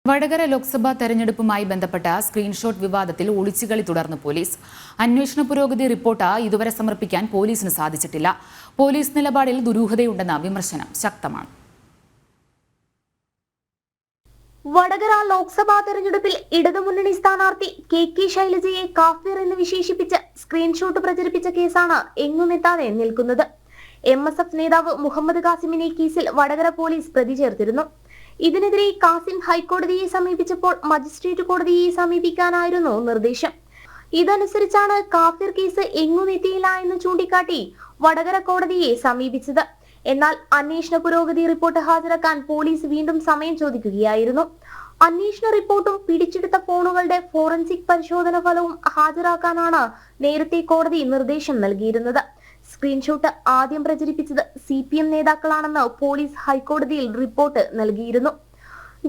വടകര ലോക്സഭാ തെരഞ്ഞെടുപ്പുമായി ബന്ധപ്പെട്ട സ്ക്രീൻഷോട്ട് വിവാദത്തിൽ ഒളിച്ചുകളി തുടർന്ന് പോലീസ്. അന്വേഷണ പുരോഗതി റിപ്പോർട്ട് ഇതുവരെ സമർപ്പിക്കാൻ പോലീസിന് സാധിച്ചിട്ടില്ല. പോലീസ് നിലപാടിൽ ദുരൂഹതയുണ്ടെന്ന വിമർശനം ശക്തമാണ്. വടകര ലോക്സഭാ തെരഞ്ഞെടുപ്പിൽ ഇടതുമുന്നണി സ്ഥാനാർത്ഥി കെ ശൈലജയെ കാഫിർ എന്ന് വിശേഷിപ്പിച്ച് സ്ക്രീൻഷോട്ട് പ്രചരിപ്പിച്ച കേസാണ് എങ്ങുമെത്താതെ നിൽക്കുന്നത്. MSF നേതാവ് മുഹമ്മദ് കാസിമിനെ കേസിൽ വടകര പോലീസ് പ്രതി ചേർത്തിരുന്നു. ഇതിനെതിരെ കാസിം ഹൈക്കോടതിയെ സമീപിച്ചപ്പോൾ മജിസ്ട്രേറ്റ് കോടതിയെ സമീപിക്കാനായിരുന്നു നിർദ്ദേശം. ഇതനുസരിച്ചാണ് കാഫിർ കേസ് എങ്ങുമെത്തിയില്ല എന്ന് ചൂണ്ടിക്കാട്ടി വടകര കോടതിയെ സമീപിച്ചത്. എന്നാൽ അന്വേഷണ പുരോഗതി റിപ്പോർട്ട് ഹാജരാക്കാൻ പോലീസ് വീണ്ടും സമയം ചോദിക്കുകയായിരുന്നു. അന്വേഷണ റിപ്പോർട്ടും പിടിച്ചെടുത്ത ഫോണുകളുടെ ഫോറൻസിക് പരിശോധന ഫലവും ഹാജരാക്കാനാണ് നേരത്തെ കോടതി നിർദ്ദേശം നൽകിയിരുന്നത്. സ്ക്രീൻഷോട്ട് ആദ്യം പ്രചരിപ്പിച്ചത് CPM നേതാക്കളാണെന്ന് പോലീസ് ഹൈക്കോടതിയിൽ റിപ്പോർട്ട് നൽകിയിരുന്നു.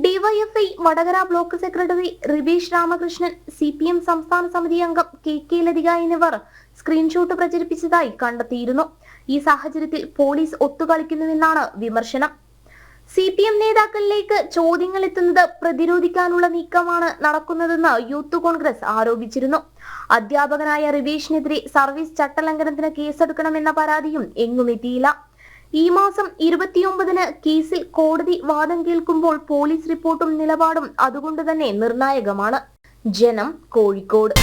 DYFI Vadakara block secretary Ribesh Ramakrishnan, CPM സംസ്ഥാന സമിതി അംഗം KK ലതിക എന്നിവർ സ്ക്രീൻഷോട്ട് പ്രചരിപ്പിച്ചതായി കണ്ടെത്തിയിരുന്നു. ഈ സാഹചര്യത്തിൽ പോലീസ് ഒത്തുകളിക്കുന്നുവെന്നാണ് വിമർശനം. CPM നേതാക്കളിലേക്ക് ചോദ്യങ്ങൾ എത്തുന്നത് പ്രതിരോധിക്കാനുള്ള നീക്കമാണ് നടക്കുന്നതെന്ന് യൂത്ത് കോൺഗ്രസ് ആരോപിച്ചിരുന്നു. അധ്യാപകനായ റിബേഷിനെതിരെ സർവീസ് ചട്ടലംഘനത്തിന് കേസെടുക്കണമെന്ന പരാതിയും എങ്ങുമെത്തിയില്ല. ഈ മാസം 29-ന് കേസിൽ കോടതി വാദം കേൾക്കുമ്പോൾ പോലീസ് റിപ്പോർട്ടും നിലപാടും അതുകൊണ്ട് തന്നെ നിർണായകമാണ്. ജനം, കോഴിക്കോട്.